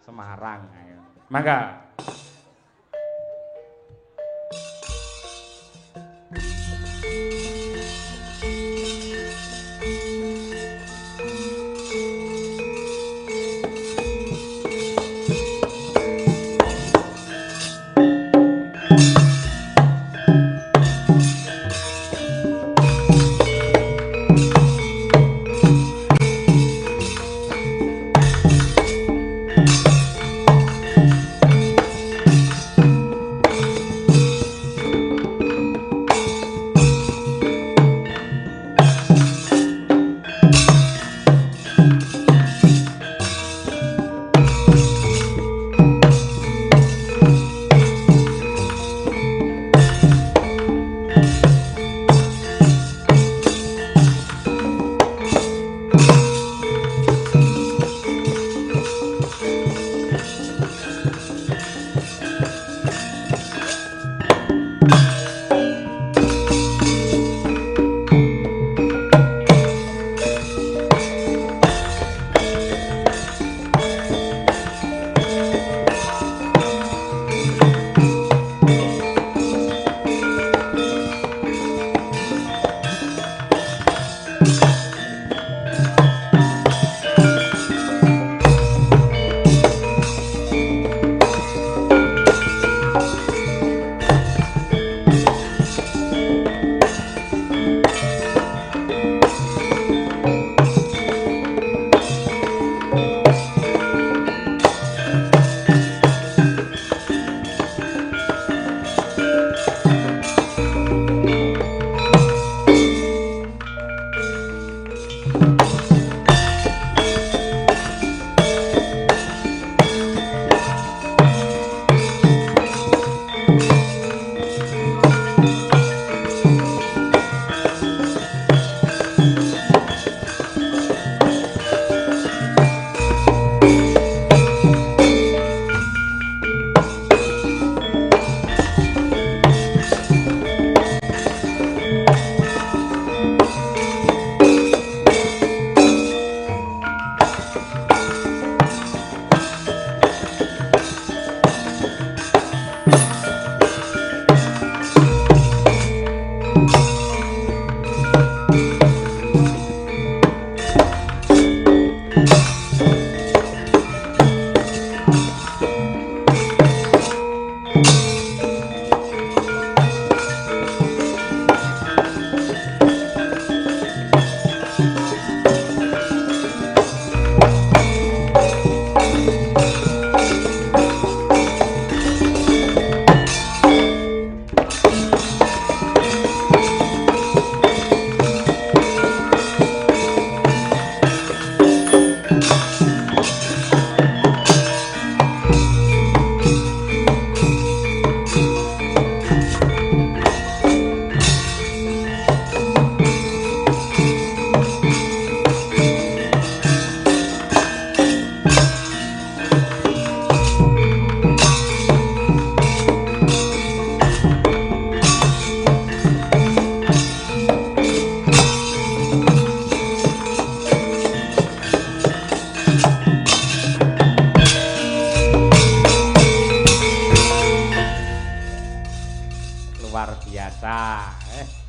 Semarang. Ayo. Mangga.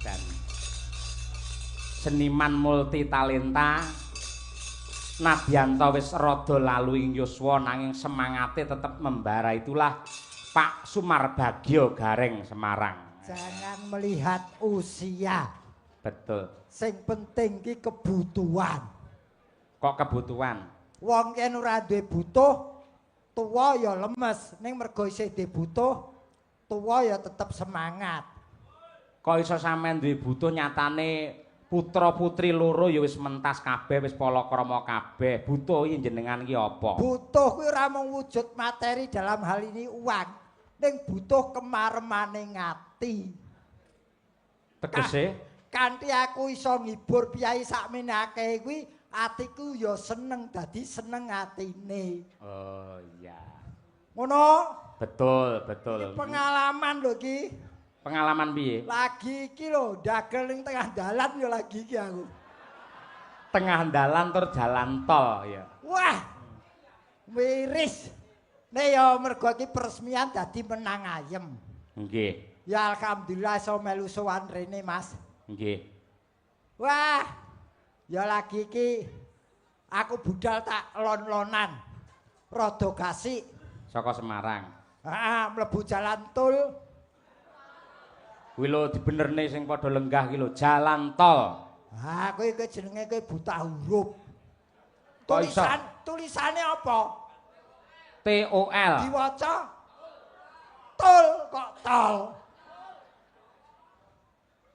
Dan seniman multi talenta nadyanto wis rada lalu ing yuswa nanging semangate tetep membara, itulah Pak Sumarbagyo Gareng Semarang. Jangan melihat usia. Betul. Sing penting ki kebutuhan. Kok kebutuhan? Wong yen ora duwe butuh, tuwa ya lemes, ning mergo isih dibutuh, tuwa ya tetep semangat. Kok iso sampean duwe butuh nyatane putra putri loro ya wis mentas kabeh, wis palakrama kabeh. Butuh iki jenengan ki apa? Butuh kuwi ora mung wujud materi dalam hal ini uang, ning butuh kemaremane ngati. Tegese kanthi aku iso ngibur piyai sakmene akeh kuwi atiku ya seneng, dadi seneng atine. Oh iya. Ngono? Betul, betul. Ini pengalaman lho ki. Pengalaman piye? Lagi iki lho, dagel ning tengah dalan ya lagi iki aku. Tengah dalan tur jalan tol ya. Wah. Miris. Nek ya mergo iki peresmian dadi menang ayem. Nggih. Ya alhamdulillah iso melu sowan rene, Mas. Nggih. Wah, ya lagi iki aku budal tak lon-lonan. Rada gasik. Saka Semarang. Heeh, mlebu jalan tol. Kuwi lho dibenerne sing padha lenggah ki lho, jalan tol. Ah, kowe jenenge kowe buta huruf. Kok iso? Tulisane apa? TOL. Diwaca tol kok tol.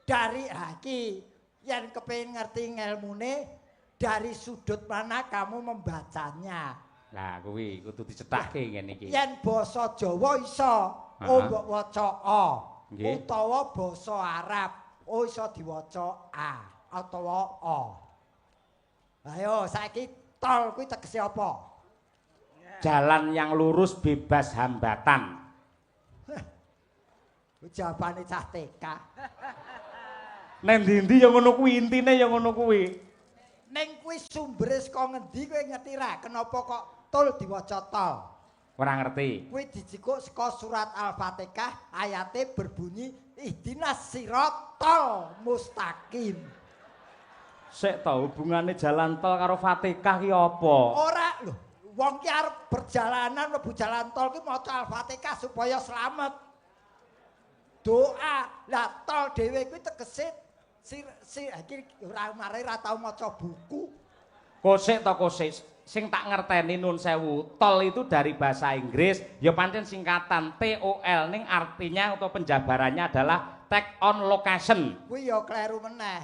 Dari iki yen kepengin ngerti ngelmune dari sudut mana kamu membacanya. Lah kuwi kudu dicethake ngene iki. Yen basa Jawa iso o mbok waca o. Nggih. Utawa basa Arab o iso diwaca a utawa o. Ayo saiki tol kuwi tegese apa? Jalan yang lurus bebas hambatan. Jawabane cah TK. Neng ndi-ndi ya ngono kuwi, intine ya ngono kuwi. Ning kuwi sumbere saka ngendi kowe ngerti ra? Kenapa kok tol diwaca tol? Ora ngerti. Kuwi dijikuk saka surat Al-Fatihah ayate berbunyi ihdinas siratal mustaqim. Sik ta hubungane jalan tol karo Fatihah ki apa? Ora lho, wong ki arep perjalanan mlebu jalan tol ki maca Al-Fatihah supaya slamet. Doa, lah tol dhewe kuwi tegese iki ora mari ra tau maca buku. Kosik to kosik. Sing tak ngerteni nun sewu, tol itu dari bahasa Inggris, ya pancen singkatan TOL ning artinya atau penjabarannya adalah take on location. Kuwi ya kleru meneh.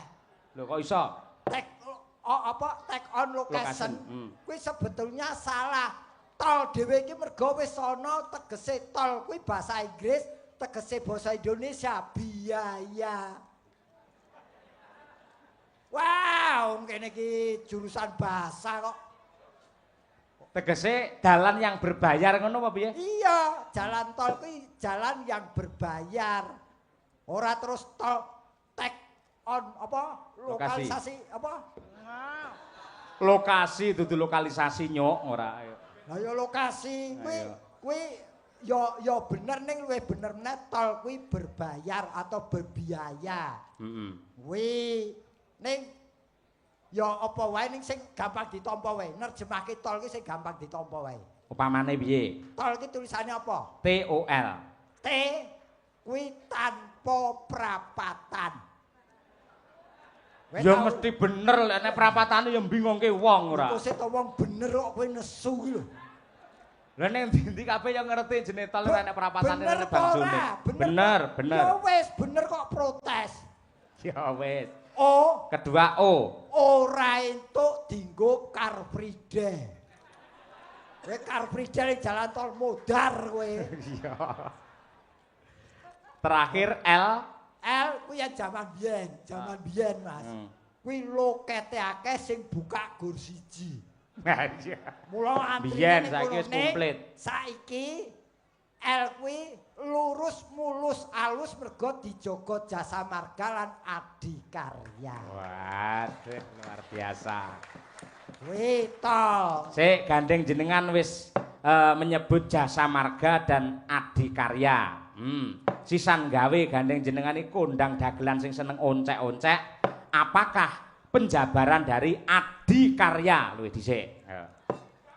Lho kok iso? Take on location. Kuwi sebetulnya salah. Tol dhewe iki mergo wis ana tegese tol kuwi bahasa Inggris, tegese basa Indonesia biaya. Wow, kene iki jurusan bahasa kok. Tegese dalan yang berbayar ngono apa piye? Iya, jalan tol kuwi jalan yang berbayar. Ora terus tol take on apa? Lokalisasi apa? Lokasi dudu lokalisasi nyok ora. Lah ya lokasi kuwi ya bener ning luwih bener meneh tol kuwi berbayar atau berbiaya. Kuwi ning ya apa wae ning sing gampang ditampa wae. Nerjemahke tol ki sing gampang ditampa wae. Upamane piye? Tol ki tulisannya apa? TOL. T kuwi tanpa prapatan. Ya mesti bener lek nek prapatane ya bingungke wong ora. Kok sik wong bener kok kowe nesu ki lho. Lah ning ndi kabeh yang ngerti jenenge tol nek prapatane nek bangsune. Bener. Bener. Ya wis bener kok protes. Ya wis. O Kedua O. ora entuk dienggo Car Free Day. Kowe Car Free Day jalan tol modar kowe. Iya. Terakhir L. L kuwi ya jaman biyen, Mas. Kuwi lokete akeh sing buka gur siji. Nah, iya. Mula antri Biyen saiki wis komplit. Saiki L kuwi lurus mulus alus mergo dijogo Jasa Marga lan Adikarya. Waduh, luar biasa. Kuwi tol. Sik gandeng jenengan wis menyebut Jasa Marga dan Adikarya. Sisan gawe gandeng jenengan iki kondang dagelan sing seneng oncek-oncek. Apakah penjabaran dari Adikarya luwih dhisik?